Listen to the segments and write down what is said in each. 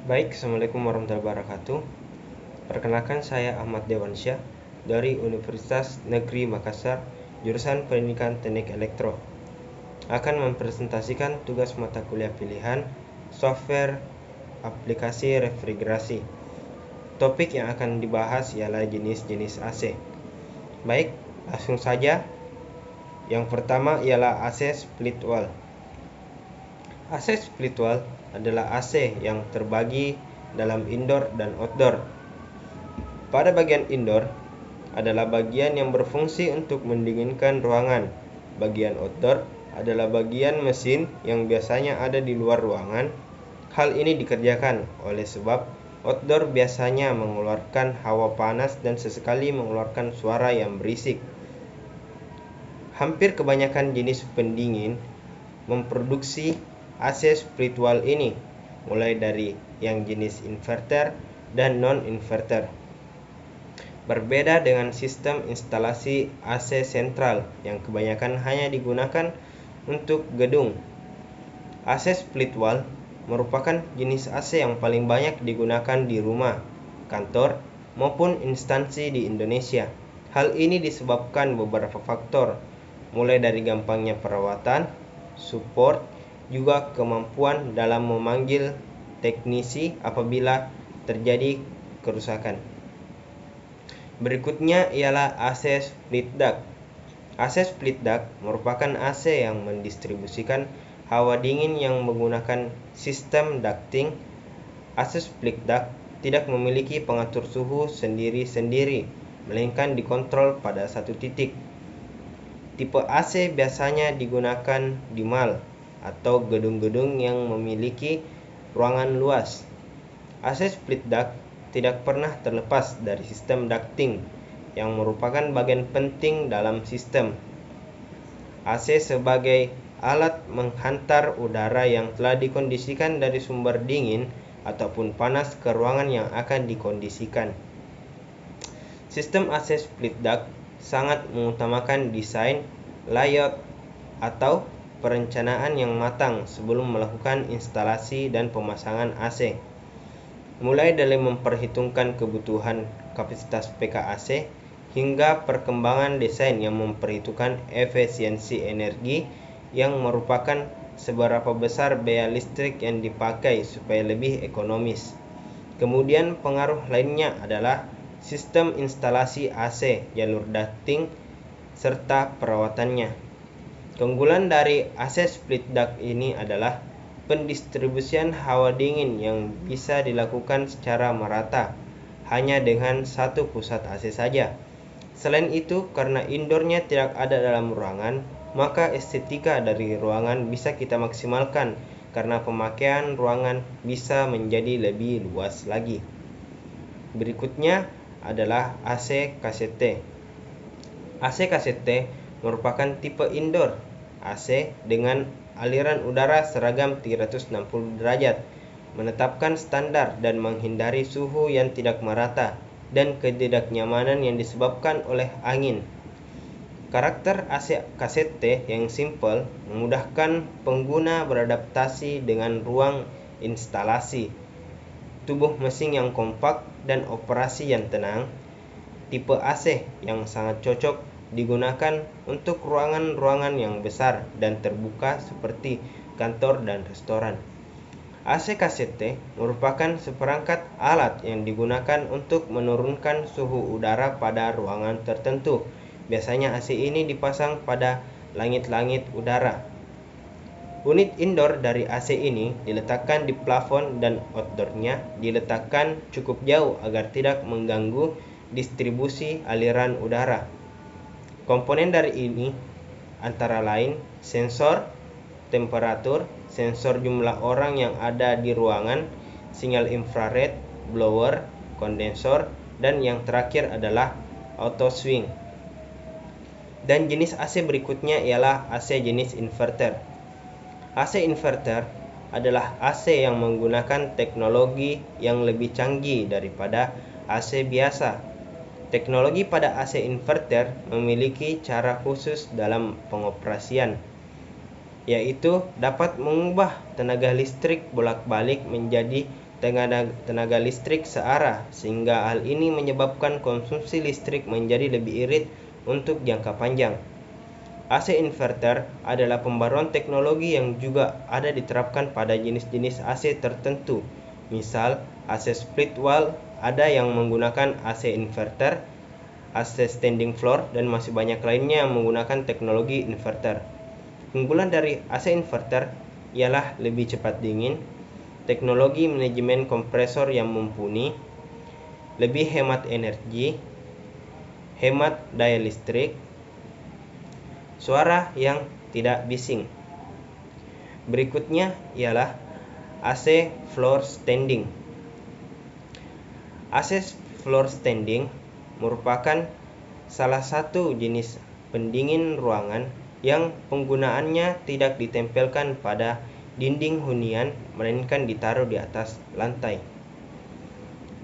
Baik, Assalamualaikum warahmatullahi wabarakatuh. Perkenalkan, saya Ahmad Dewansyah dari Universitas Negeri Makassar, jurusan Pendidikan Teknik Elektro. Akan mempresentasikan tugas mata kuliah pilihan software aplikasi refrigerasi. Topik yang akan dibahas ialah jenis-jenis AC. Baik, langsung saja. Yang pertama ialah AC split wall. AC split wall adalah AC yang terbagi dalam indoor dan outdoor. Pada bagian indoor adalah bagian yang berfungsi untuk mendinginkan ruangan. Bagian outdoor adalah bagian mesin yang biasanya ada di luar ruangan. Hal ini dikerjakan oleh sebab outdoor biasanya mengeluarkan hawa panas dan sesekali mengeluarkan suara yang berisik. Hampir kebanyakan jenis pendingin memproduksi AC split wall ini, mulai dari yang jenis inverter dan non-inverter. Berbeda dengan sistem instalasi AC sentral yang kebanyakan hanya digunakan untuk gedung. AC split wall merupakan jenis AC yang paling banyak digunakan di rumah, kantor, maupun instansi di Indonesia. Hal ini disebabkan beberapa faktor, mulai dari gampangnya perawatan, support, juga kemampuan dalam memanggil teknisi apabila terjadi kerusakan. Berikutnya ialah AC split duct. AC split duct merupakan AC yang mendistribusikan hawa dingin yang menggunakan sistem ducting. AC split duct tidak memiliki pengatur suhu sendiri-sendiri, melainkan dikontrol pada satu titik. Tipe AC biasanya digunakan di mall atau gedung-gedung yang memiliki ruangan luas. AC split duct tidak pernah terlepas dari sistem ducting yang merupakan bagian penting dalam sistem. AC sebagai alat menghantar udara yang telah dikondisikan dari sumber dingin ataupun panas ke ruangan yang akan dikondisikan. Sistem AC split duct sangat mengutamakan desain, layout, atau perencanaan yang matang sebelum melakukan instalasi dan pemasangan AC. Mulai dari memperhitungkan kebutuhan kapasitas PKAC hingga perkembangan desain yang memperhitungkan efisiensi energi yang merupakan seberapa besar biaya listrik yang dipakai supaya lebih ekonomis. Kemudian pengaruh lainnya adalah sistem instalasi AC, jalur ducting, serta perawatannya. Keunggulan dari AC split duct ini adalah pendistribusian hawa dingin yang bisa dilakukan secara merata hanya dengan satu pusat AC saja. Selain itu, karena indoornya tidak ada dalam ruangan, maka estetika dari ruangan bisa kita maksimalkan karena pemakaian ruangan bisa menjadi lebih luas lagi. Berikutnya adalah AC KCT. AC KCT merupakan tipe indoor AC dengan aliran udara seragam 360 derajat, menetapkan standar dan menghindari suhu yang tidak merata dan ketidaknyamanan yang disebabkan oleh angin. Karakter AC KCT yang simpel memudahkan pengguna beradaptasi dengan ruang instalasi, tubuh mesin yang kompak, dan operasi yang tenang. Tipe AC yang sangat cocok digunakan untuk ruangan-ruangan yang besar dan terbuka seperti kantor dan restoran. AC KCT merupakan seperangkat alat yang digunakan untuk menurunkan suhu udara pada ruangan tertentu. Biasanya AC ini dipasang pada langit-langit udara. Unit indoor dari AC ini diletakkan di plafon dan outdoornya diletakkan cukup jauh agar tidak mengganggu distribusi aliran udara. Komponen dari ini antara lain sensor temperatur, sensor jumlah orang yang ada di ruangan, sinyal infrared, blower, kondensor, dan yang terakhir adalah auto swing. Dan jenis AC berikutnya ialah AC jenis inverter. AC inverter adalah AC yang menggunakan teknologi yang lebih canggih daripada AC biasa. Teknologi pada AC inverter memiliki cara khusus dalam pengoperasian, yaitu dapat mengubah tenaga listrik bolak-balik menjadi tenaga listrik searah, sehingga hal ini menyebabkan konsumsi listrik menjadi lebih irit untuk jangka panjang. AC inverter adalah pembaruan teknologi yang juga ada diterapkan pada jenis-jenis AC tertentu. Misal, AC split wall ada yang menggunakan AC inverter, AC standing floor, dan masih banyak lainnya yang menggunakan teknologi inverter. Keunggulan dari AC inverter ialah lebih cepat dingin, teknologi manajemen kompresor yang mumpuni, lebih hemat energi, hemat daya listrik, suara yang tidak bising. Berikutnya ialah AC floor standing. AC floor standing merupakan salah satu jenis pendingin ruangan yang penggunaannya tidak ditempelkan pada dinding hunian, melainkan ditaruh di atas lantai.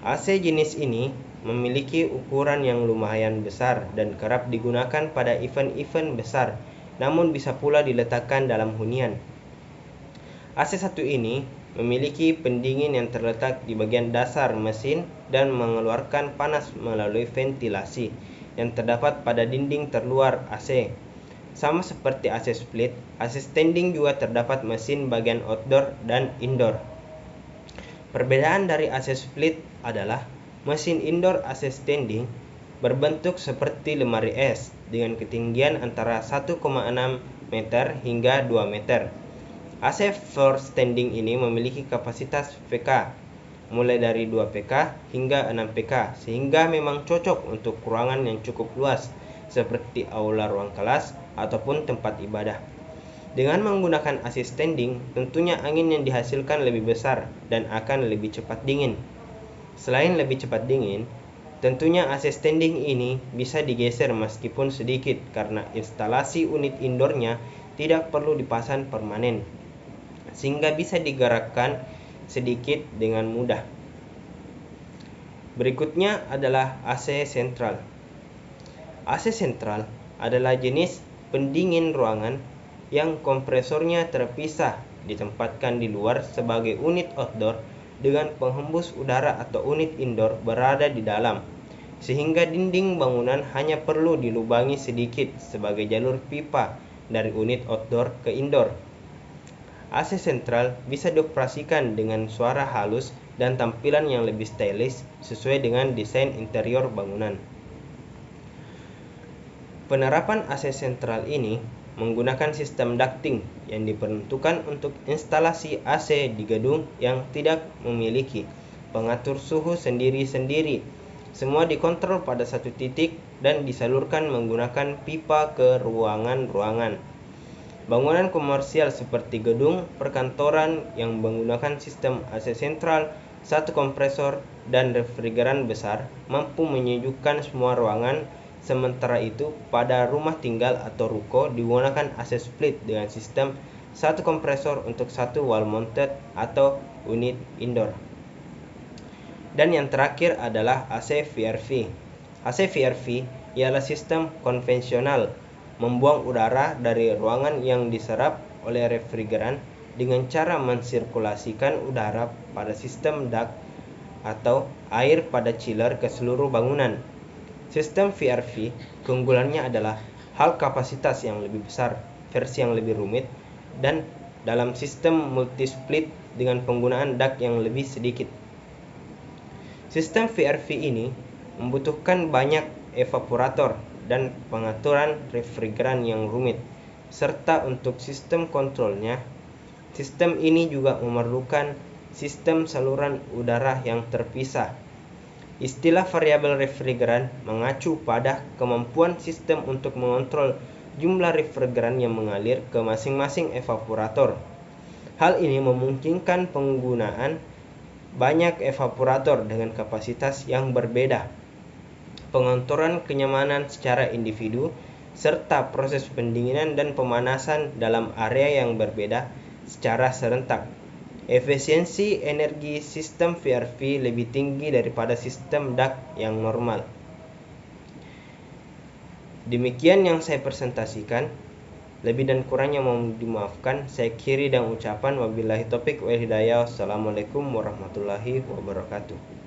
AC jenis ini memiliki ukuran yang lumayan besar dan kerap digunakan pada event-event besar, namun bisa pula diletakkan dalam hunian. AC1 ini memiliki pendingin yang terletak di bagian dasar mesin dan mengeluarkan panas melalui ventilasi yang terdapat pada dinding terluar AC. Sama seperti AC split, AC standing juga terdapat mesin bagian outdoor dan indoor. Perbedaan dari AC split adalah mesin indoor AC standing berbentuk seperti lemari es dengan ketinggian antara 1,6 meter hingga 2 meter. AC floor standing ini memiliki kapasitas PK mulai dari 2 PK hingga 6 PK, sehingga memang cocok untuk ruangan yang cukup luas seperti aula ruang kelas ataupun tempat ibadah. Dengan menggunakan AC standing, tentunya angin yang dihasilkan lebih besar dan akan lebih cepat dingin. Selain lebih cepat dingin, tentunya AC standing ini bisa digeser meskipun sedikit karena instalasi unit indoornya tidak perlu dipasang permanen, sehingga bisa digerakkan sedikit dengan mudah. Berikutnya adalah AC sentral. AC sentral adalah jenis pendingin ruangan yang kompresornya terpisah, ditempatkan di luar sebagai unit outdoor dengan penghembus udara, atau unit indoor berada di dalam, sehingga dinding bangunan hanya perlu dilubangi sedikit sebagai jalur pipa dari unit outdoor ke indoor. AC sentral bisa dioperasikan dengan suara halus dan tampilan yang lebih stylish sesuai dengan desain interior bangunan. Penerapan AC sentral ini menggunakan sistem ducting yang diperuntukkan untuk instalasi AC di gedung yang tidak memiliki pengatur suhu sendiri-sendiri. Semua dikontrol pada satu titik dan disalurkan menggunakan pipa ke ruangan-ruangan. Bangunan komersial seperti gedung perkantoran yang menggunakan sistem AC sentral, satu kompresor, dan refrigeran besar mampu menyejukkan semua ruangan. Sementara itu, pada rumah tinggal atau ruko digunakan AC split dengan sistem satu kompresor untuk satu wall mounted atau unit indoor. Dan yang terakhir adalah AC VRV. AC VRV ialah sistem konvensional membuang udara dari ruangan yang diserap oleh refrigeran dengan cara mensirkulasikan udara pada sistem duct atau air pada chiller ke seluruh bangunan. Sistem VRV keunggulannya adalah hal kapasitas yang lebih besar, versi yang lebih rumit, dan dalam sistem multi-split dengan penggunaan duct yang lebih sedikit. Sistem VRV ini membutuhkan banyak evaporator dan pengaturan refrigeran yang rumit, serta untuk sistem kontrolnya, sistem ini juga memerlukan sistem saluran udara yang terpisah. Istilah variabel refrigeran mengacu pada kemampuan sistem untuk mengontrol jumlah refrigeran yang mengalir ke masing-masing evaporator. Hal ini memungkinkan penggunaan banyak evaporator dengan kapasitas yang berbeda, pengontrolan kenyamanan secara individu, serta proses pendinginan dan pemanasan dalam area yang berbeda secara serentak. Efisiensi energi sistem VRV lebih tinggi daripada sistem duct yang normal. Demikian yang saya presentasikan. Lebih dan kurangnya mohon dimaafkan. Saya kiri dan ucapan wabillahi taufik wal hidayah. Wassalamualaikum warahmatullahi wabarakatuh.